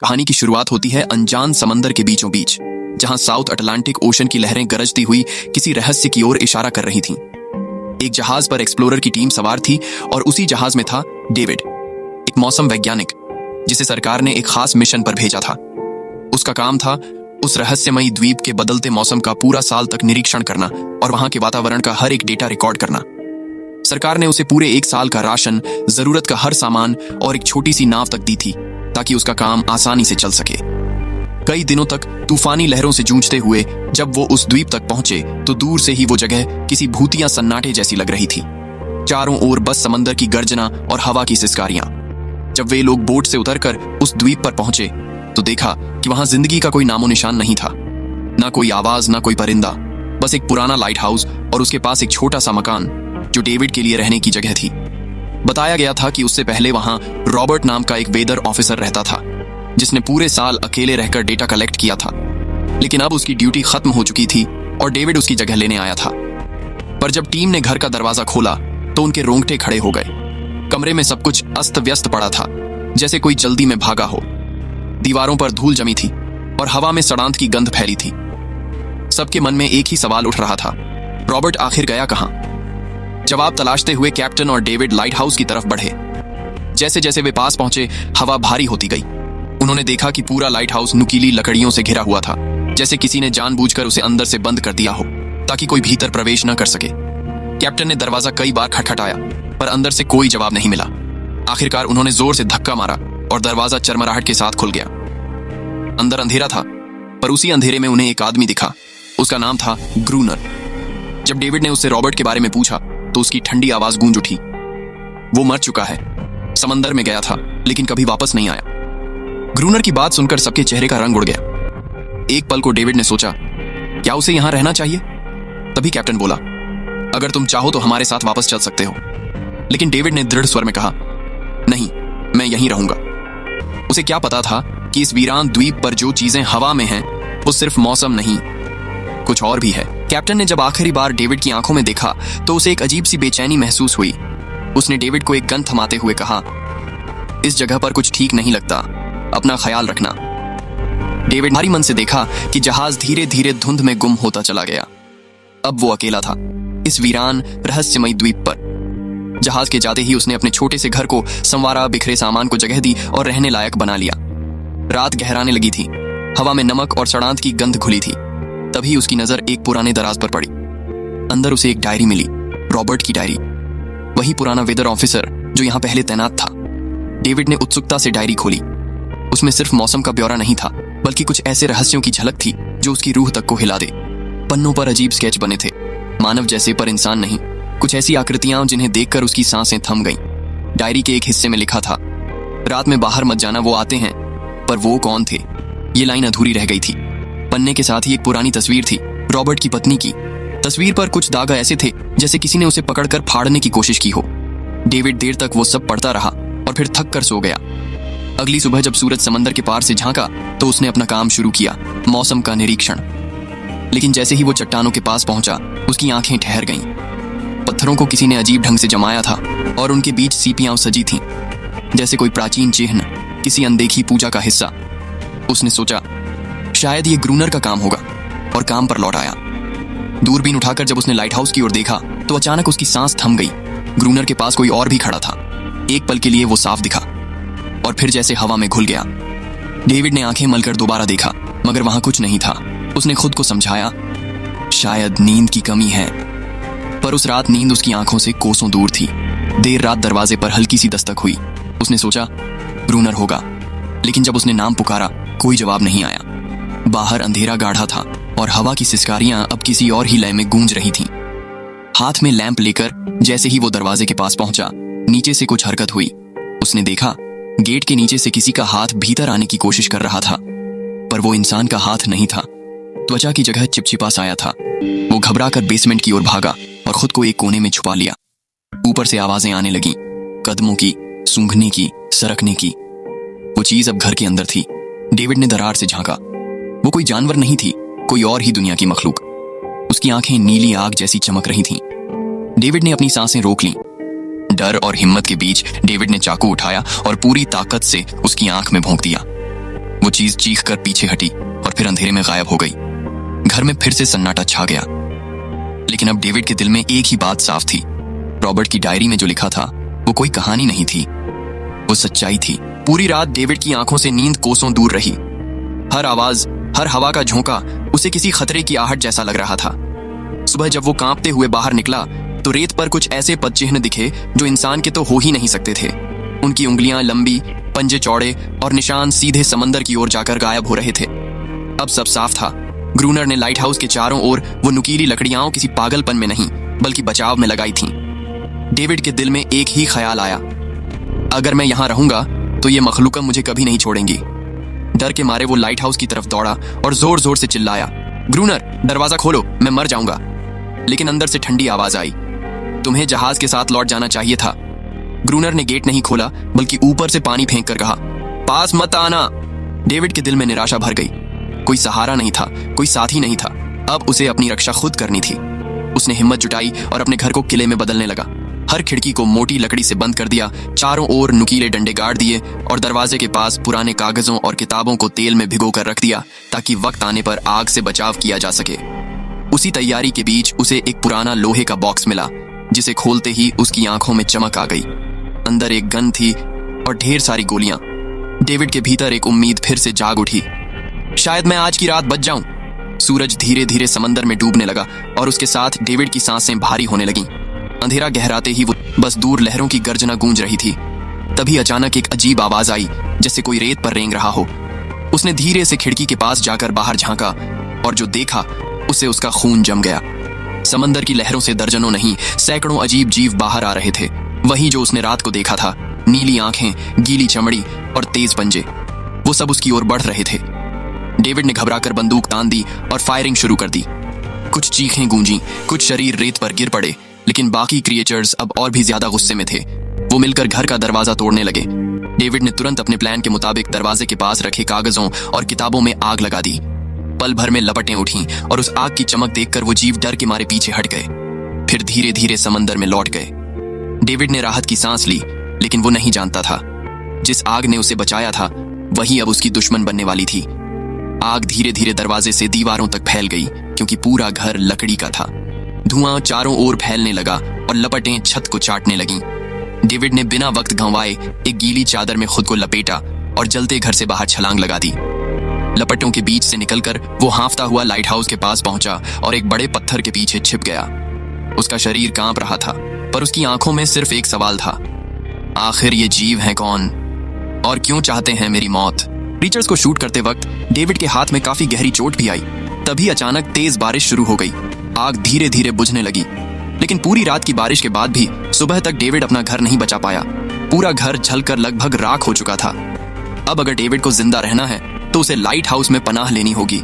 कहानी की शुरुआत होती है अनजान समंदर के बीचों बीच, जहां साउथ अटलांटिक ओशन की लहरें गरजती हुई किसी रहस्य की ओर इशारा कर रही थीं। एक जहाज पर एक्सप्लोरर की टीम सवार थी और उसी जहाज में था डेविड, एक मौसम वैज्ञानिक जिसे सरकार ने एक खास मिशन पर भेजा था। उसका काम था उस रहस्यमयी द्वीप के बदलते मौसम का पूरा साल तक निरीक्षण करना और वहां के वातावरण का हर एक डेटा रिकॉर्ड करना। सरकार ने उसे पूरे एक साल का राशन, जरूरत का हर सामान और एक छोटी सी नाव तक दी थी ताकि उसका काम आसानी से चल सके। कई दिनों तक तूफानी लहरों से जूझते हुए जब वो उस द्वीप तक पहुंचे तो दूर से ही वो जगह किसी भूतिया सन्नाटे जैसी लग रही थी। चारों ओर बस समंदर की गर्जना और हवा की सिसकारियां। जब वे लोग बोट से उतरकर उस द्वीप पर पहुंचे तो देखा कि वहां जिंदगी का कोई नामो निशान नहीं था। ना कोई आवाज, ना कोई परिंदा, बस एक पुराना लाइट हाउस और उसके पास एक छोटा सा मकान जो डेविड के लिए रहने की जगह थी। बताया गया था कि उससे पहले वहां रॉबर्ट नाम का एक वेदर ऑफिसर रहता था जिसने पूरे साल अकेले रहकर डेटा कलेक्ट किया था, लेकिन अब उसकी ड्यूटी खत्म हो चुकी थी और डेविड उसकी जगह लेने आया था। पर जब टीम ने घर का दरवाजा खोला तो उनके रोंगटे खड़े हो गए। कमरे में सब कुछ अस्त व्यस्त पड़ा था, जैसे कोई जल्दी में भागा हो। दीवारों पर धूल जमी थी और हवा में सड़ांत की गंध फैली थी। सबके मन में एक ही सवाल उठ रहा था, रॉबर्ट आखिर गया कहां? जवाब तलाशते हुए कैप्टन और डेविड लाइट हाउस की तरफ बढ़े। जैसे जैसे वे पास पहुंचे हवा भारी होती गई। उन्होंने देखा कि पूरा लाइट हाउस नुकीली लकड़ियों से घिरा हुआ था, जैसे किसी ने जानबूझकर उसे अंदर से बंद कर दिया हो ताकि कोई भीतर प्रवेश न कर सके। कैप्टन ने दरवाजा कई बार खटखटाया पर अंदर से कोई जवाब नहीं मिला। आखिरकार उन्होंने जोर से धक्का मारा और दरवाजा चरमराहट के साथ खुल गया। अंदर अंधेरा था पर उसी अंधेरे में उन्हें एक आदमी दिखा। उसका नाम था ग्रूनर। जब डेविड ने उससे रॉबर्ट के बारे में पूछा तो उसकी ठंडी आवाज गूंज उठी। वो मर चुका है, समंदर में गया था लेकिन कभी वापस नहीं आया। ग्रूनर की बात सुनकर सबके चेहरे का रंग उड़ गया। एक पल को डेविड ने सोचा, क्या उसे यहां रहना चाहिए? तभी कैप्टन बोला, अगर तुम चाहो तो हमारे साथ वापस चल सकते हो। लेकिन डेविड ने दृढ़ स्वर में कहा, नहीं, मैं यहीं रहूंगा। उसे क्या पता था कि इस वीरान द्वीप पर जो चीजें हवा में हैं वो सिर्फ मौसम नहीं, कुछ और भी है। कैप्टन ने जब आखिरी बार डेविड की आंखों में देखा तो उसे एक अजीब सी बेचैनी महसूस हुई। उसने डेविड को एक गन थमाते हुए कहा, इस जगह पर कुछ ठीक नहीं लगता, अपना ख्याल रखना। डेविड भारी मन से देखा कि जहाज धीरे धीरे धुंध में गुम होता चला गया। अब वो अकेला था इस वीरान रहस्यमयी द्वीप पर। जहाज के जाते ही उसने अपने छोटे से घर को संवारा, बिखरे सामान को जगह दी और रहने लायक बना लिया। रात गहराने लगी थी, हवा में नमक और सड़ांत की गंध घुली थी। तभी उसकी नजर एक पुराने दराज पर पड़ी। अंदर उसे एक डायरी मिली, रॉबर्ट की डायरी, वही पुराना वेदर ऑफिसर जो यहां पहले तैनात था। डेविड ने उत्सुकता से डायरी खोली। उसमें सिर्फ मौसम का ब्यौरा नहीं था बल्कि कुछ ऐसे रहस्यों की झलक थी जो उसकी रूह तक को हिला दे। पन्नों पर अजीब स्केच बने थे, मानव जैसे पर इंसान नहीं। कुछ ऐसी आकृतियां जिन्हें देखकर उसकी सांसें थम गईं। डायरी के एक हिस्से में लिखा था, रात में बाहर मत जाना, वो आते हैं। पर वो कौन थे? ये लाइन अधूरी रह गई थी। पन्ने के साथ ही एक पुरानी तस्वीर थी, रॉबर्ट की पत्नी की। तस्वीर पर कुछ दाग ऐसे थे जैसे किसी ने उसे पकड़कर फाड़ने की कोशिश की हो। डेविड देर तक वो सब पढ़ता रहा और फिर थक कर सो गया। अगली सुबह जब सूरज समंदर के पार से झांका तो उसने अपना काम शुरू किया, मौसम का निरीक्षण। लेकिन जैसे ही वो चट्टानों के पास पहुंचा उसकी आंखें ठहर गईं। पत्थरों को किसी ने अजीब ढंग से जमाया था और उनके बीच सीपियां सजी थीं, जैसे कोई प्राचीन चिन्ह, किसी अनदेखी पूजा का हिस्सा। उसने सोचा, शायद ये ग्रूनर का काम होगा, और काम पर लौट आया। दूरबीन उठाकर जब उसने लाइट हाउस की ओर देखा तो अचानक उसकी सांस थम गई। ग्रूनर के पास कोई और भी खड़ा था। एक पल के लिए वो साफ दिखा और फिर जैसे हवा में घुल गया। डेविड ने आंखें मलकर दोबारा देखा मगर वहां कुछ नहीं था। उसने खुद को समझाया, शायद नींद की कमी है। पर उस रात नींद उसकी आंखों से कोसों दूर थी। देर रात दरवाजे पर हल्की सी दस्तक हुई। उसने सोचा, ग्रूनर होगा। लेकिन जब उसने नाम पुकारा कोई जवाब नहीं आया। बाहर अंधेरा गाढ़ा था और हवा की सिसकारियां अब किसी और ही लय में गूंज रही थीं। हाथ में लैंप लेकर जैसे ही वो दरवाजे के पास पहुंचा, नीचे से कुछ हरकत हुई। उसने देखा, गेट के नीचे से किसी का हाथ भीतर आने की कोशिश कर रहा था, पर वो इंसान का हाथ नहीं था। त्वचा की जगह चिपचिपा साया था। वो घबराकर बेसमेंट की ओर भागा और खुद को एक कोने में छुपा लिया। ऊपर से आवाजें आने लगीं, कदमों की, सूंघने की, सरकने की। वो चीज अब घर के अंदर थी। डेविड ने दरार से झांका। वो कोई जानवर नहीं थी, कोई और ही दुनिया की मखलूक। उसकी आंखें नीली आग जैसी चमक रही थीं। डेविड ने अपनी सांसें रोक लीं। डर और हिम्मत के बीच डेविड ने चाकू उठाया और पूरी ताकत से उसकी आंख में भोंक दिया। वो चीज चीख कर पीछे हटी और फिर अंधेरे में गायब हो गई। घर में फिर से सन्नाटा छा गया। लेकिन अब डेविड के दिल में एक ही बात साफ थी। रॉबर्ट की डायरी में जो लिखा था वो कोई कहानी नहीं थी, वो सच्चाई थी। पूरी रात डेविड की आंखों से नींद कोसों दूर रही। हर आवाज, हर हवा का झोंका उसे किसी खतरे की आहट जैसा लग रहा था। सुबह जब वो कांपते हुए बाहर निकला तो रेत पर कुछ ऐसे पदचिह्न दिखे जो इंसान के तो हो ही नहीं सकते थे। उनकी उंगलियां लंबी, पंजे चौड़े और निशान सीधे समंदर की ओर जाकर गायब हो रहे थे। अब सब साफ था। ग्रूनर ने लाइट हाउस के चारों ओर वो नुकीली लकड़ियां किसी पागलपन में नहीं बल्कि बचाव में लगाई थीं। डेविड के दिल में एक ही ख्याल आया, अगर मैं यहां रहूंगा तो ये मखलूका मुझे कभी नहीं छोड़ेंगी। डर के मारे वो लाइट हाउस की तरफ दौड़ा और जोर जोर से चिल्लाया, ग्रूनर दरवाजा खोलो, मैं मर जाऊंगा। लेकिन अंदर से ठंडी आवाज आई, तुम्हें जहाज के साथ लौट जाना चाहिए था। ग्रूनर ने गेट नहीं खोला बल्कि ऊपर से पानी फेंक कर कहा, पास मत आना। डेविड के दिल में निराशा भर गई। कोई सहारा नहीं था, कोई साथी नहीं था। अब उसे अपनी रक्षा खुद करनी थी। उसने हिम्मत जुटाई और अपने घर को किले में बदलने लगा। हर खिड़की को मोटी लकड़ी से बंद कर दिया, चारों ओर नुकीले डंडे गाड़ दिए और दरवाजे के पास पुराने कागजों और किताबों को तेल में भिगो कर रख दिया ताकि वक्त आने पर आग से बचाव किया जा सके। उसी तैयारी के बीच उसे एक पुराना लोहे का बॉक्स मिला, जिसे खोलते ही उसकी आंखों में चमक आ गई। अंदर एक गन थी और ढेर सारी गोलियां। डेविड के भीतर एक उम्मीद फिर से जाग उठी, शायद मैं आज की रात बच जाऊं। सूरज धीरे धीरे समंदर में डूबने लगा और उसके साथ डेविड की सांसें भारी होने लगीं। अंधेरा गहराते ही वो बस दूर लहरों की गर्जना गूंज रही थी। तभी अचानक एक अजीब आवाज आई, जैसे कोई रेत पर रेंग रहा हो। उसने धीरे से खिड़की के पास जाकर बाहर झांका और जो देखा उससे उसका खून जम गया। समंदर की लहरों से दर्जनों नहीं, सैकड़ों अजीब जीव बाहर आ रहे थे। वही जो उसने रात को देखा था, नीली आंखें, गीली चमड़ी और तेज पंजे, वो सब उसकी ओर बढ़ रहे थे। डेविड ने घबराकर बंदूक तान दी और फायरिंग शुरू कर दी। कुछ चीखें गूंजी, कुछ शरीर रेत पर गिर पड़े, लेकिन बाकी क्रिएचर्स अब और भी ज्यादा गुस्से में थे। वो मिलकर घर का दरवाजा तोड़ने लगे। डेविड ने तुरंत अपने प्लान के मुताबिक दरवाजे के पास रखे कागजों और किताबों में आग लगा दी। पल भर में लपटें उठीं और उस आग की चमक देखकर वो जीव डर के मारे पीछे हट गए, फिर धीरे धीरे समंदर में लौट गए। डेविड ने राहत की सांस ली, लेकिन वो नहीं जानता था जिस आग ने उसे बचाया था वही अब उसकी दुश्मन बनने वाली थी। आग धीरे धीरे दरवाजे से दीवारों तक फैल गई, क्योंकि पूरा घर लकड़ी का था। धुआं चारों ओर फैलने लगा और लपटें छत को चाटने लगीं। डेविड ने बिना वक्त गंवाए एक गीली चादर में खुद को लपेटा और जलते घर से बाहर छलांग लगा दी। लपटों के बीच से निकलकर वो हांफता हुआ लाइट हाउस के पास पहुंचा और एक बड़े पत्थर के पीछे छिप गया। उसका शरीर कांप रहा था, पर उसकी आंखों में सिर्फ एक सवाल था, आखिर ये जीव हैं कौन और क्यों चाहते हैं मेरी मौत। क्रीचर्स को शूट करते वक्त डेविड के हाथ में काफी गहरी चोट भी आई। तभी अचानक तेज बारिश शुरू हो गई। आग धीरे धीरे बुझने लगी, लेकिन पूरी रात की बारिश के बाद भी सुबह तक डेविड अपना घर नहीं बचा पाया। पूरा घर जलकर लगभग राख हो चुका था। अब अगर डेविड को जिंदा रहना है तो उसे लाइट हाउस में पनाह लेनी होगी।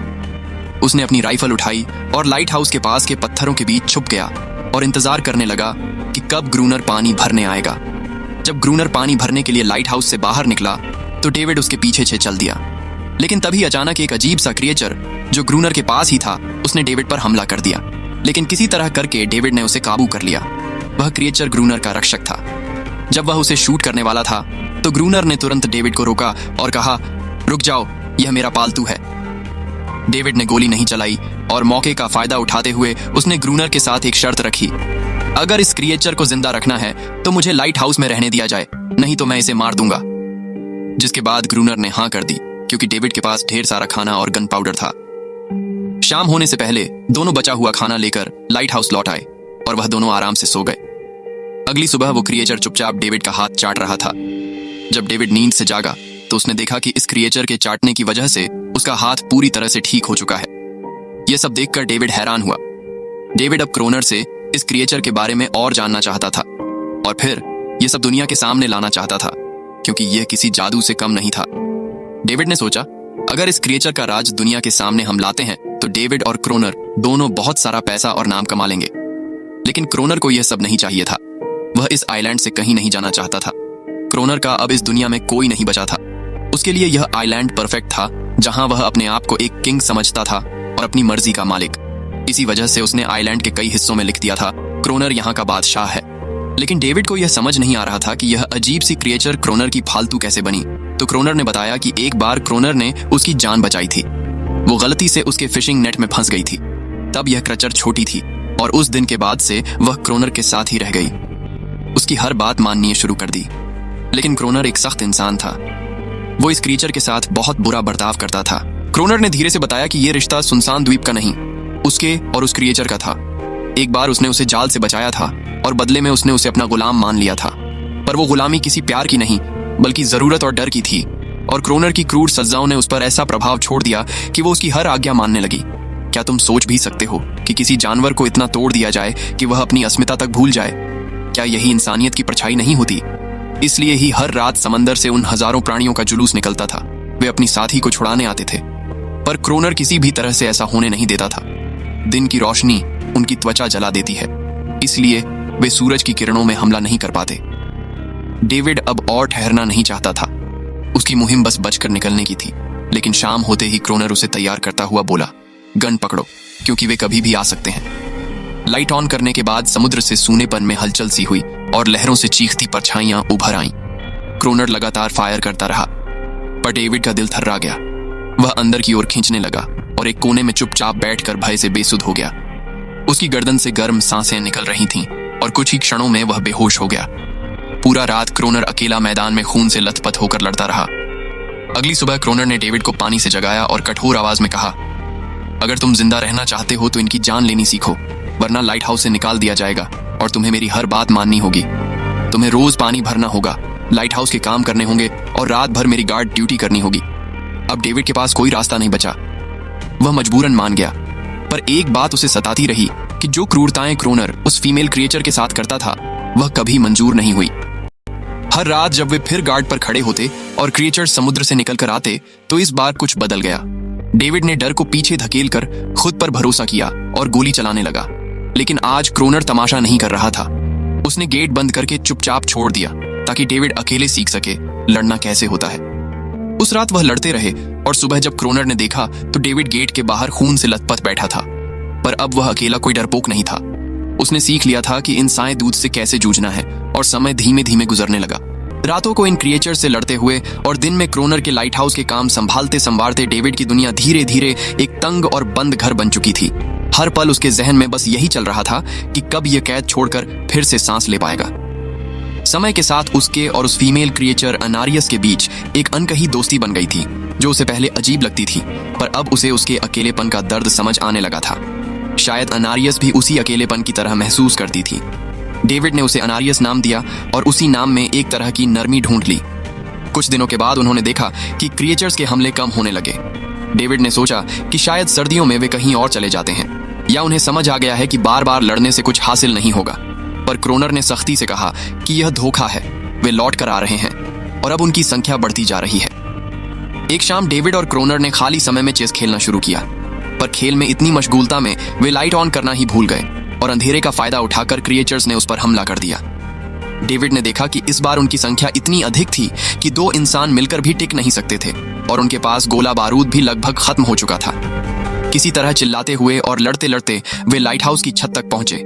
उसने अपनी राइफल उठाई और लाइट हाउस के पास के पत्थरों के बीच छुप गया और इंतजार करने लगा कि कब ग्रूनर पानी भरने आएगा। जब ग्रूनर पानी भरने के लिए लाइट हाउस से बाहर निकला तो डेविड उसके पीछे चल दिया। लेकिन तभी अचानक एक अजीब सा क्रिएचर जो ग्रूनर के पास ही था, उसने डेविड पर हमला कर दिया। लेकिन किसी तरह करके डेविड ने उसे काबू कर लिया। वह क्रिएचर ग्रूनर का रक्षक था। जब वह उसे शूट करने वाला था तो ग्रूनर ने तुरंत डेविड को रोका और कहा, रुक जाओ, यह मेरा पालतू है। डेविड ने गोली नहीं चलाई और मौके का फायदा उठाते हुए उसने ग्रूनर के साथ एक शर्त रखी, अगर इस क्रिएचर को जिंदा रखना है तो मुझे लाइट हाउस में रहने दिया जाए, नहीं तो मैं इसे मार दूंगा। जिसके बाद ग्रूनर ने हाँ कर दी, क्योंकि डेविड के पास ढेर सारा खाना और गन पाउडर था। शाम होने से पहले दोनों बचा हुआ खाना लेकर लाइट हाउस लौट आए और वह दोनों आराम से सो गए। अगली सुबह वो क्रिएचर चुपचाप डेविड का हाथ चाट रहा था। जब डेविड नींद से जागा तो उसने देखा कि इस क्रिएचर के चाटने की वजह से उसका हाथ पूरी तरह से ठीक हो चुका है। यह सब देखकर डेविड हैरान हुआ। डेविड अब क्रोनर से इस क्रिएचर के बारे में और जानना चाहता था और फिर यह सब दुनिया के सामने लाना चाहता था, क्योंकि यह किसी जादू से कम नहीं था। डेविड ने सोचा, अगर इस क्रिएचर का राज दुनिया के सामने हम लाते हैं तो डेविड और क्रोनर दोनों बहुत सारा पैसा और नाम कमा लेंगे। लेकिन क्रोनर को यह सब नहीं चाहिए था। वह इस आइलैंड से कहीं नहीं जाना चाहता था। क्रोनर का अब इस दुनिया में कोई नहीं बचा था। उसके लिए यह आइलैंड परफेक्ट था, जहां वह अपने आप को एक किंग समझता था और अपनी मर्जी का मालिक। इसी वजह से उसने आइलैंड के कई हिस्सों में लिख दिया था, क्रोनर यहाँ का बादशाह है। लेकिन डेविड को यह समझ नहीं आ रहा था कि यह अजीब सी क्रिएचर क्रोनर की फालतू कैसे बनी। तो क्रोनर ने बताया कि एक बार क्रोनर ने उसकी जान बचाई थी। वो गलती से उसके फिशिंग नेट में फंस गई थी। तब यह क्रिएचर छोटी थी और उस दिन के बाद से वह क्रोनर के साथ ही रह गई। उसकी हर बात माननी शुरू कर दी। लेकिन क्रोनर एक सख्त इंसान था। वो इस क्रिएचर के साथ बहुत बुरा बर्ताव करता था। क्रोनर ने धीरे से बताया कि यह रिश्ता सुनसान द्वीप का नहीं, उसके और उस क्रिएचर का था। एक बार उसने उसे जाल से बचाया था और बदले में उसने उसे अपना गुलाम मान लिया था। पर वो गुलामी किसी प्यार की नहीं बल्कि जरूरत और डर की थी। और क्रोनर की क्रूर सजाओं ने उस पर ऐसा प्रभाव छोड़ दिया कि वो उसकी हर आज्ञा मानने लगी। क्या तुम सोच भी सकते हो कि किसी जानवर को इतना तोड़ दिया जाए कि वह अपनी अस्मिता तक भूल जाए? क्या यही इंसानियत की परछाई नहीं होती? इसलिए ही हर रात समंदर से उन हजारों प्राणियों का जुलूस निकलता था। वे अपनी साथी को छुड़ाने आते थे, पर क्रोनर किसी भी तरह से ऐसा होने नहीं देता था। दिन की रोशनी उनकी त्वचा जला देती है, इसलिए वे सूरज की किरणों में हमला नहीं कर पाते। डेविड अब और ठहरना नहीं चाहता था। उसकी मुहिम बस बचकर निकलने की थी। लेकिन शाम होते ही क्रोनर उसे तैयार करता हुआ बोला, गन पकड़ो, क्योंकि वे कभी भी आ सकते हैं। लाइट ऑन करने के बाद समुद्र से सूनेपन में हलचल सी हुई और लहरों से चीखती परछाइयां उभर आईं। क्रोनर लगातार फायर करता रहा, पर डेविड का दिल थर्रा गया। वह अंदर की ओर खींचने लगा और एक कोने में चुपचाप बैठकर भय से बेसुध हो गया। उसकी गर्दन से गर्म सांसें निकल रही थीं और कुछ ही क्षणों में वह बेहोश हो गया। पूरा रात क्रोनर अकेला मैदान में खून से लथपथ होकर लड़ता रहा। अगली सुबह क्रोनर ने डेविड को पानी से जगाया और कठोर आवाज में कहा, अगर तुम जिंदा रहना चाहते हो तो इनकी जान लेनी सीखो, वरना लाइट हाउस से निकाल दिया जाएगा और तुम्हें मेरी हर बात माननी होगी। तुम्हें रोज पानी भरना होगा, लाइट हाउस के काम करने होंगे और रात भर मेरी गार्ड ड्यूटी करनी होगी। अब डेविड के पास कोई रास्ता नहीं बचा। वह मजबूरन मान गया, पर एक बात उसे सताती रही कि जो क्रूरताएं क्रोनर उस फीमेल क्रिएचर के साथ करता था वह कभी मंजूर नहीं हुई। हर रात जब वे फिर गार्ड पर खड़े होते और क्रिएचर समुद्र से निकलकर आते तो इस बार कुछ बदल गया। डेविड ने डर को पीछे धकेलकर खुद पर भरोसा किया और गोली चलाने लगा। लेकिन आज क्रोनर तमाशा नहीं कर रहा था। उसने गेट बंद करके चुपचाप छोड़ दिया ताकि डेविड अकेले सीख सके लड़ना कैसे होता है। उस रात वह लड़ते रहे और सुबह जब क्रोनर ने देखा तो डेविड गेट के बाहर खून से लथपथ बैठा था। पर अब वह अकेला कोई डरपोक नहीं था। उसने सीख लिया था कि इन साए दूध से कैसे जूझना है और समय धीमे धीमे गुजरने लगा। रातों को इन क्रिएचर से लड़ते हुए और दिन में क्रोनर के लाइट हाउस के काम संभालते संवारते डेविड की दुनिया धीरे धीरे एक तंग और बंद घर बन चुकी थी। हर पल उसके जहन में बस यही चल रहा था कि कब यह कैद छोड़कर फिर से सांस ले पाएगा। समय के साथ उसके और उस फीमेल क्रिएचर अनारियस के बीच एक अनकही दोस्ती बन गई थी, जो उसे पहले अजीब लगती थी, पर अब उसे उसके अकेलेपन का दर्द समझ आने लगा था। शायद अनारियस भी उसी अकेलेपन की तरह महसूस करती थी। डेविड ने उसे अनारियस नाम दिया और उसी नाम में एक तरह की नरमी ढूंढ ली। कुछ दिनों के बाद उन्होंने देखा कि क्रिएचर्स के हमले कम होने लगे। डेविड ने सोचा कि शायद सर्दियों में वे कहीं और चले जाते हैं या उन्हें समझ आ गया है कि बार बार लड़ने से कुछ हासिल नहीं होगा। पर क्रोनर ने सख्ती से कहा कि यह धोखा है, वे लौट कर आ रहे हैं और अब उनकी संख्या बढ़ती जा रही है। एक शाम डेविड और क्रोनर ने खाली समय में चेस खेलना शुरू किया, पर खेल में इतनी मशगूलता में वे लाइट ऑन करना ही भूल गए और अंधेरे का फायदा उठाकर क्रिएचर्स ने उस पर हमला कर दिया। डेविड ने देखा कि इस बार उनकी संख्या इतनी अधिक थी कि दो इंसान मिलकर भी टिक नहीं सकते थे और उनके पास गोला बारूद भी लगभग खत्म हो चुका था। किसी तरह चिल्लाते हुए और लड़ते लड़ते वे लाइट हाउस की छत तक पहुंचे,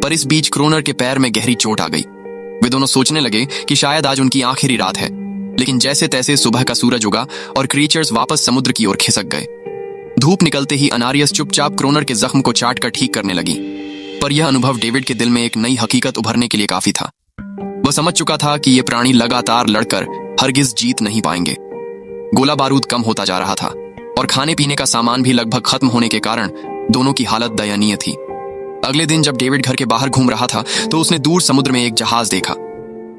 पर इस बीच क्रोनर के पैर में गहरी चोट आ गई। वे दोनों सोचने लगे कि शायद आज उनकी आखिरी रात है। लेकिन जैसे तैसे सुबह का सूरज उगा और क्रिएचर्स वापस समुद्र की ओर खिसक गए। धूप निकलते ही अनारियस चुपचाप क्रोनर के जख्म को चाट कर ठीक करने लगी, पर यह अनुभव डेविड के दिल में एक नई हकीकत उभरने के लिए काफी था। वह समझ चुका था कि ये प्राणी लगातार लड़कर हरगिज जीत नहीं पाएंगे। गोला बारूद कम होता जा रहा था और खाने पीने का सामान भी लगभग खत्म होने के कारण दोनों की हालत दयनीय थी। अगले दिन जब डेविड घर के बाहर घूम रहा था तो उसने दूर समुद्र में एक जहाज देखा।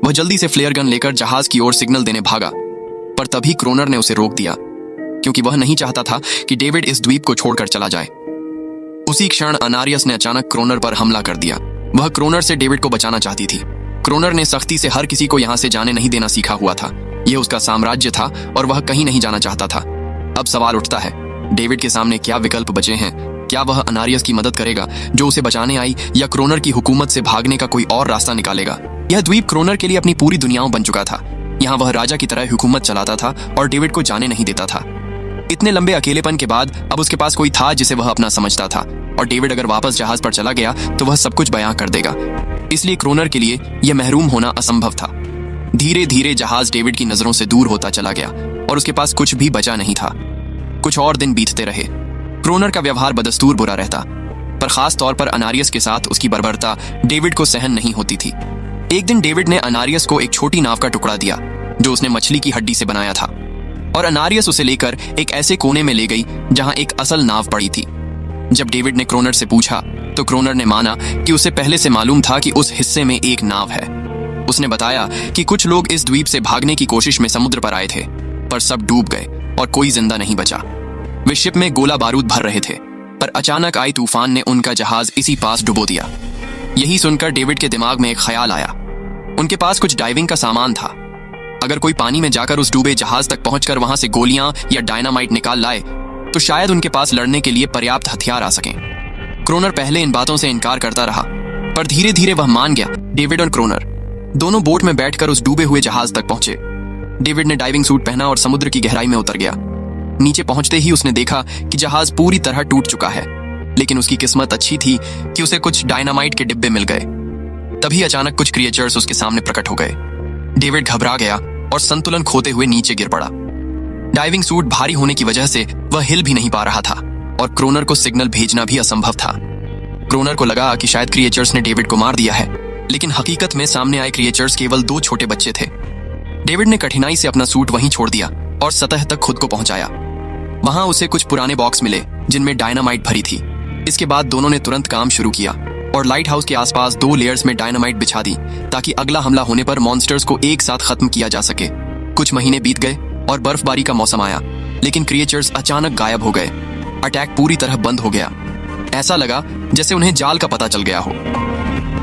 वह जल्दी से फ्लेयर गन लेकर जहाज की ओर सिग्नल देने भागा, पर तभी क्रोनर ने उसे रोक दिया, क्योंकि वह नहीं चाहता था कि डेविड इस द्वीप को छोड़कर चला जाए। उसी क्षण अनारियस ने अचानक क्रोनर पर हमला कर दिया। वह क्रोनर से डेविड को बचाना चाहती थी। क्रोनर ने सख्ती से हर किसी को यहां से जाने नहीं देना सीखा हुआ था। यह उसका साम्राज्य था और वह कहीं नहीं जाना चाहता था। अब सवाल उठता है, डेविड के सामने क्या विकल्प बचे हैं? क्या वह अनारियस की मदद करेगा जो उसे बचाने आई, या क्रोनर की हुकूमत से भागने का कोई और रास्ता निकालेगा? यह द्वीप क्रोनर के लिए अपनी पूरी दुनियाओं बन चुका था। यहाँ वह राजा की तरह हुकूमत चलाता था और डेविड को जाने नहीं देता था। इतने लंबे अकेलेपन के बाद अब उसके पास कोई था जिसे वह अपना समझता था, और डेविड अगर वापस जहाज पर चला गया तो वह सब कुछ बयां कर देगा। इसलिए क्रोनर के लिए यह महरूम होना असंभव था। धीरे धीरे जहाज डेविड की नजरों से दूर होता चला गया और उसके पास कुछ भी बचा नहीं था। कुछ और दिन बीतते रहे। क्रोनर का व्यवहार बदस्तूर बुरा रहता, पर खास तौर पर अनारियस के साथ उसकी बर्बरता डेविड को सहन नहीं होती थी। एक दिन डेविड ने अनारियस को एक छोटी नाव का टुकड़ा दिया जो उसने मछली की हड्डी से बनाया था, और अनारियस उसे लेकर एक ऐसे कोने में ले गई जहां एक असल नाव पड़ी थी। जब डेविड ने क्रोनर से पूछा तो क्रोनर ने माना कि उसे पहले से मालूम था कि उस हिस्से में एक नाव है। उसने बताया कि कुछ लोग इस द्वीप से भागने की कोशिश में समुद्र पर आए थे, पर सब डूब गए और कोई जिंदा नहीं बचा। वे शिप में गोला बारूद भर रहे थे, पर अचानक आई तूफान ने उनका जहाज इसी पास डुबो दिया। यही सुनकर डेविड के दिमाग में एक ख्याल आया। उनके पास कुछ डाइविंग का सामान था। अगर कोई पानी में जाकर उस डूबे जहाज तक पहुंचकर वहां से गोलियां या डायनामाइट निकाल लाए तो शायद उनके पास लड़ने के लिए पर्याप्त हथियार आ सकें। क्रोनर पहले इन बातों से इनकार करता रहा, पर धीरे धीरे वह मान गया। डेविड और क्रोनर दोनों बोट में बैठकर उस डूबे हुए जहाज तक पहुंचे। डेविड ने डाइविंग सूट पहना और समुद्र की गहराई में उतर गया। नीचे पहुंचते ही उसने देखा कि जहाज पूरी तरह टूट चुका है, लेकिन उसकी किस्मत अच्छी थी कि उसे कुछ डायनामाइट के डिब्बे मिल गए। तभी अचानक कुछ क्रिएचर्स उसके सामने प्रकट हो गए। डेविड घबरा गया और संतुलन खोते हुए नीचे गिर पड़ा। डाइविंग सूट भारी होने की वजह से वह हिल भी नहीं पा रहा था और क्रोनर को सिग्नल भेजना भी असंभव था। क्रोनर को लगा कि शायद क्रिएचर्स ने डेविड को मार दिया है, लेकिन हकीकत में सामने आए क्रिएचर्स केवल 2 छोटे बच्चे थे। डेविड ने कठिनाई से अपना सूट वहीं छोड़ दिया और सतह तक खुद को पहुंचाया। वहां उसे कुछ पुराने बॉक्स मिले जिनमें डायनामाइट भरी थी। इसके बाद दोनों ने तुरंत काम शुरू किया और लाइट हाउस के आसपास 2 लेयर्स में डायनामाइट बिछा दी ताकि अगला हमला होने पर मॉन्स्टर्स को एक साथ खत्म किया जा सके। कुछ महीने बीत गए और बर्फबारी का मौसम आया, लेकिन क्रिएचर्स अचानक गायब हो गए। अटैक पूरी तरह बंद हो गया। ऐसा लगा जैसे उन्हें जाल का पता चल गया हो।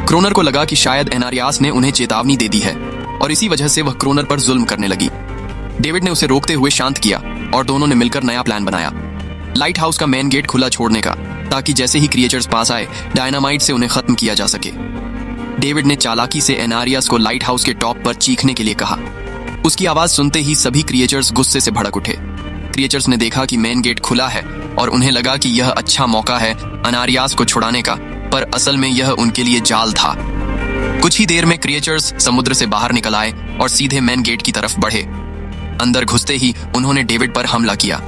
क्रोनर को लगा कि शायद एनारियास ने उन्हें चेतावनी दे दी है और इसी वजह से वह क्रोनर पर जुल्म करने लगी। डेविड ने उसे रोकते हुए शांत किया और दोनों ने मिलकर नया प्लान बनाया, लाइट हाउस का मेन गेट खुला छोड़ने का, ताकि जैसे ही क्रिएचर्स पास आए डायनामाइट से उन्हें खत्म किया जा सके। डेविड ने चालाकी से एनारियास को लाइट हाउस के टॉप पर चीखने के लिए कहा। उसकी आवाज सुनते ही सभी क्रिएचर्स गुस्से से भड़क उठे। क्रिएचर्स ने देखा कि मेन गेट खुला है और उन्हें लगा कि यह अच्छा मौका है अनारियास को छुड़ाने का, पर असल में यह उनके लिए जाल था। कुछ ही देर में क्रिएचर्स समुद्र से बाहर निकल आए और सीधे मेन गेट की तरफ बढ़े। अंदर घुसते ही उन्होंने डेविड पर हमला किया।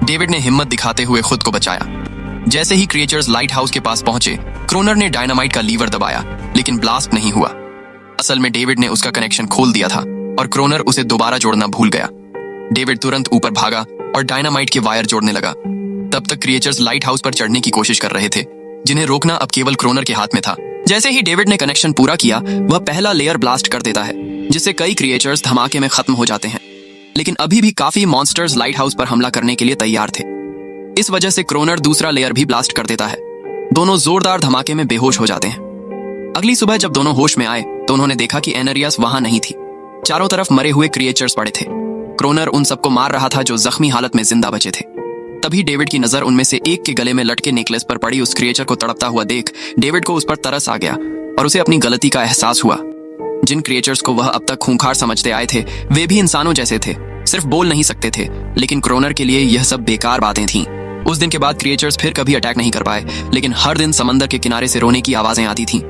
डेविड ने हिम्मत दिखाते हुए खुद को बचाया। जैसे ही क्रिएचर्स लाइट हाउस के पास पहुंचे, क्रोनर ने डायनामाइट का लीवर दबाया, लेकिन ब्लास्ट नहीं हुआ। असल में डेविड ने उसका कनेक्शन खोल दिया था और क्रोनर उसे दोबारा जोड़ना भूल गया। डेविड तुरंत ऊपर भागा और डायनामाइट के वायर जोड़ने लगा। तब तक क्रिएचर्स लाइट हाउस पर चढ़ने की कोशिश कर रहे थे, जिन्हें रोकना अब केवल क्रोनर के हाथ में था। जैसे ही डेविड ने कनेक्शन पूरा किया, वह पहला लेयर ब्लास्ट कर देता है, जिससे कई क्रिएचर्स धमाके में खत्म हो जाते हैं। लेकिन अभी भी काफी मॉन्स्टर्स लाइट हाउस पर हमला करने के लिए तैयार थे। इस वजह से क्रोनर दूसरा लेयर भी ब्लास्ट कर देता है। दोनों जोरदार धमाके में बेहोश हो जाते हैं। अगली सुबह जब दोनों होश में आए तो उन्होंने देखा कि एनारियास वहां नहीं थी। चारों तरफ मरे हुए क्रिएचर्स पड़े थे। क्रोनर उन सबको मार रहा था जो जख्मी हालत में जिंदा बचे थे। तभी डेविड की नजर उनमें से एक के गले में लटके नेकलेस पर पड़ी उस क्रिएचर को तड़पता हुआ देख डेविड को उस पर तरस आ गया और उसे अपनी गलती का एहसास हुआ। जिन क्रिएचर्स को वह अब तक खूंखार समझते आए थे, वे भी इंसानों जैसे थे, सिर्फ बोल नहीं सकते थे। लेकिन क्रोनर के लिए यह सब बेकार बातें थीं। उस दिन के बाद क्रिएचर्स फिर कभी अटैक नहीं कर पाए, लेकिन हर दिन समंदर के किनारे से रोने की आवाजें आती थीं।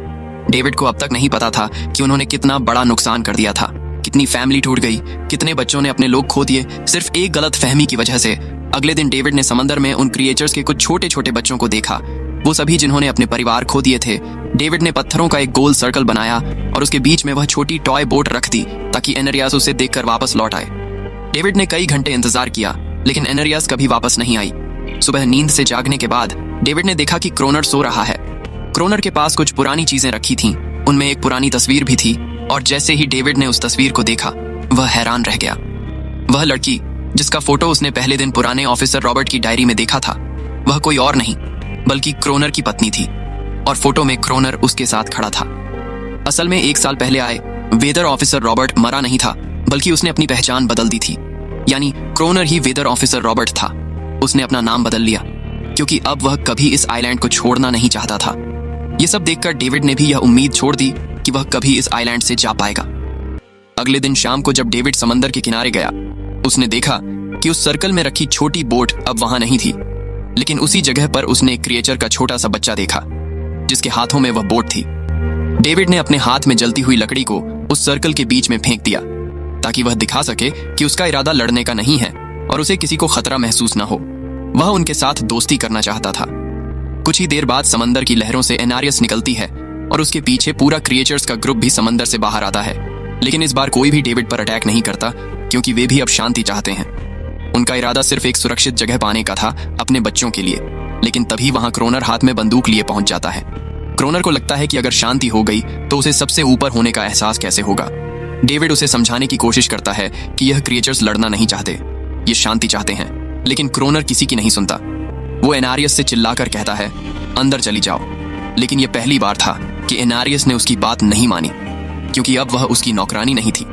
डेविड को अब तक नहीं पता था कि उन्होंने कितना बड़ा नुकसान कर दिया था। कितनी फैमिली टूट गई, कितने बच्चों ने अपने लोग खो दिए सिर्फ एक गलत फहमी की वजह से। अगले दिन डेविड ने समंदर में उन क्रिएचर्स के कुछ छोटे छोटे बच्चों को देखा, वो सभी जिन्होंने अपने परिवार खो दिए थे। डेविड ने पत्थरों का एक गोल सर्कल बनाया और उसके बीच में वह छोटी टॉय बोट रख दी ताकि एनारियास उसे देखकर वापस लौट आए। डेविड ने कई घंटे इंतजार किया, लेकिन एनारियास कभी वापस नहीं आई। सुबह नींद से जागने के बाद डेविड ने देखा कि क्रोनर सो रहा है। क्रोनर के पास कुछ पुरानी चीजें रखी थीं, उनमें एक पुरानी तस्वीर भी थी, और जैसे ही डेविड ने उस तस्वीर को देखा, वह हैरान रह गया। वह लड़की जिसका फोटो उसने पहले दिन पुराने ऑफिसर रॉबर्ट की डायरी में देखा था, वह कोई और नहीं बल्कि क्रोनर की पत्नी थी, और फोटो में क्रोनर उसके साथ खड़ा था। असल में 1 साल पहले आए वेदर ऑफिसर रॉबर्ट मरा नहीं था, बल्कि उसने अपनी पहचान बदल दी थी। यानी क्रोनर ही वेदर ऑफिसर रॉबर्ट था। उसने अपना नाम बदल लिया क्योंकि अब वह कभी इस आइलैंड को छोड़ना नहीं चाहता था। यह सब देखकर डेविड ने भी यह उम्मीद छोड़ दी कि वह कभी इस आइलैंड से जा पाएगा। अगले दिन शाम को जब डेविड समंदर के किनारे गया, उसने देखा कि उस सर्कल में रखी छोटी बोट अब वहां नहीं थी, लेकिन उसी जगह पर उसने एक क्रिएचर का छोटा सा बच्चा देखा जिसके हाथों में वह बोट थी। डेविड ने अपने हाथ में जलती हुई लकड़ी को उस सर्कल के बीच में फेंक दिया ताकि वह दिखा सके कि उसका इरादा लड़ने का नहीं है और उसे किसी को खतरा महसूस न हो। वह उनके साथ दोस्ती करना चाहता था। कुछ ही देर बाद समंदर की लहरों से एनारियस निकलती है और उसके पीछे पूरा क्रिएचर्स का ग्रुप भी समंदर से बाहर आता है, लेकिन इस बार कोई भी डेविड पर अटैक नहीं करता क्योंकि वे भी अब शांति चाहते हैं। उनका इरादा सिर्फ एक सुरक्षित जगह पाने का था अपने बच्चों के लिए, लेकिन तभी वहां क्रोनर हाथ में बंदूक लिए पहुंच जाता है। क्रोनर को लगता है कि अगर शांति हो गई तो उसे सबसे ऊपर होने का एहसास कैसे होगा। डेविड उसे समझाने की कोशिश करता है कि यह क्रिएचर्स लड़ना नहीं चाहते, ये शांति चाहते हैं, लेकिन क्रोनर किसी की नहीं सुनता। वो एनारियस से चिल्लाकर कहता है, अंदर चली जाओ। लेकिन यह पहली बार था कि एनारियस ने उसकी बात नहीं मानी, क्योंकि अब वह उसकी नौकरानी नहीं थी।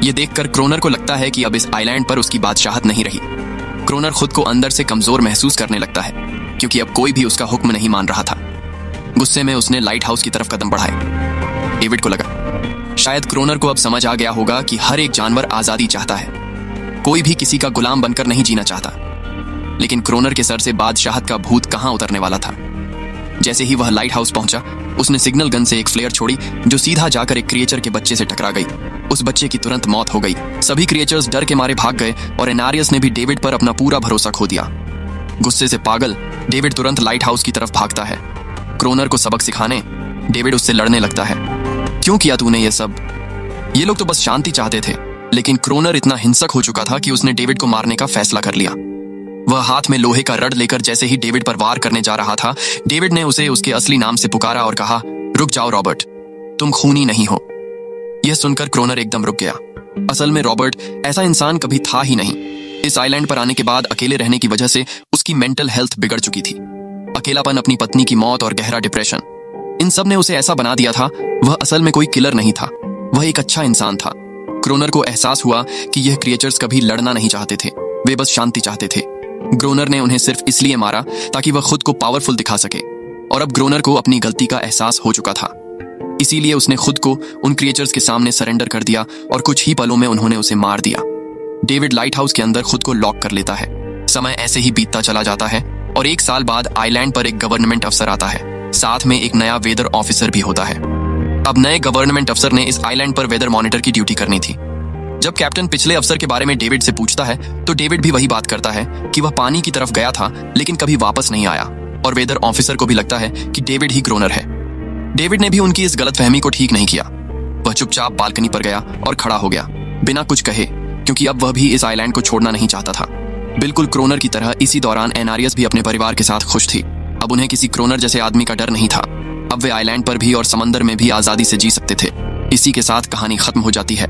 ये देखकर क्रोनर को लगता है कि अब इस आइलैंड पर उसकी बादशाहत नहीं रही। क्रोनर खुद को अंदर से कमजोर महसूस करने लगता है, क्योंकि अब कोई भी उसका हुक्म नहीं मान रहा था। गुस्से में उसने लाइट हाउस की तरफ कदम बढ़ाए। डेविड को लगा शायद क्रोनर को अब समझ आ गया होगा कि हर एक जानवर आजादी चाहता है, कोई भी किसी का गुलाम बनकर नहीं जीना चाहता। लेकिन क्रोनर के सर से बादशाहत का भूत कहां उतरने वाला था। जैसे ही वह लाइट हाउस पहुंचा, उसने सिग्नल गन से एक फ्लेयर छोड़ी जो सीधा जाकर एक क्रिएचर के बच्चे से टकरा गई। उस बच्चे की तुरंत मौत हो गई। सभी क्रिएचर्स डर के मारे भाग गए और एनारियस ने भी डेविड पर अपना पूरा भरोसा खो दिया। गुस्से से पागल डेविड तुरंत लाइट हाउस की तरफ भागता है। क्रोनर को सबक सिखाने डेविड उससे लड़ने लगता है। क्यों किया तूने ये सब? ये लोग तो बस शांति चाहते थे। लेकिन क्रोनर इतना हिंसक हो चुका था कि उसने डेविड को मारने का फैसला कर लिया। वह हाथ में लोहे का रड लेकर जैसे ही डेविड पर वार करने जा रहा था, डेविड ने उसे उसके असली नाम से पुकारा और कहा, रुक जाओ रॉबर्ट, तुम खूनी नहीं हो। यह सुनकर क्रोनर एकदम रुक गया। असल में रॉबर्ट ऐसा इंसान कभी था ही नहीं। इस आइलैंड पर आने के बाद अकेले रहने की वजह से उसकी मेंटल हेल्थ बिगड़ चुकी थी। अकेलापन, अपनी पत्नी की मौत और गहरा डिप्रेशन, इन सब ने उसे ऐसा बना दिया था। वह असल में कोई किलर नहीं था, वह एक अच्छा इंसान था। क्रोनर को एहसास हुआ कि यह क्रिएचर्स कभी लड़ना नहीं चाहते थे, वे बस शांति चाहते थे। ग्रोनर ने उन्हें सिर्फ इसलिए मारा ताकि वह खुद को पावरफुल दिखा सके, और अब ग्रोनर को अपनी गलती का एहसास हो चुका था। इसीलिए उसने खुद को उन क्रिएचर्स के सामने सरेंडर कर दिया और कुछ ही पलों में उन्होंने उसे मार दिया। डेविड लाइट हाउस के अंदर खुद को लॉक कर लेता है। समय ऐसे ही बीतता चला जाता है और 1 साल बाद आइलैंड पर एक गवर्नमेंट अफसर आता है। साथ में एक नया वेदर ऑफिसर भी होता है। अब नए गवर्नमेंट अफसर ने इस आइलैंड पर वेदर मॉनिटर की ड्यूटी करनी थी। जब कैप्टन पिछले अफसर के बारे में डेविड से पूछता है तो डेविड भी वही बात करता है कि वह पानी की तरफ गया था लेकिन कभी वापस नहीं आया, और वेदर ऑफिसर को भी लगता है कि डेविड ही ग्रोनर है। डेविड ने भी उनकी इस गलतफहमी को ठीक नहीं किया। वह चुपचाप बालकनी पर गया और खड़ा हो गया बिना कुछ कहे, क्योंकि अब वह भी इस आइलैंड को छोड़ना नहीं चाहता था। बिल्कुल क्रोनर की तरह इसी दौरान एनारियस भी अपने परिवार के साथ खुश थी। अब उन्हें किसी क्रोनर जैसे आदमी का डर नहीं था। अब वे आइलैंड पर भी और समंदर में भी आजादी से जी सकते थे। इसी के साथ कहानी खत्म हो जाती है।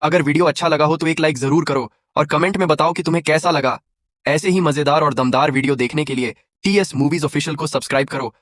अगर वीडियो अच्छा लगा हो तो एक लाइक जरूर करो और कमेंट में बताओ कि तुम्हें कैसा लगा। ऐसे ही मजेदार और दमदार वीडियो देखने के लिए TS मूवीज ऑफिशियल को सब्सक्राइब करो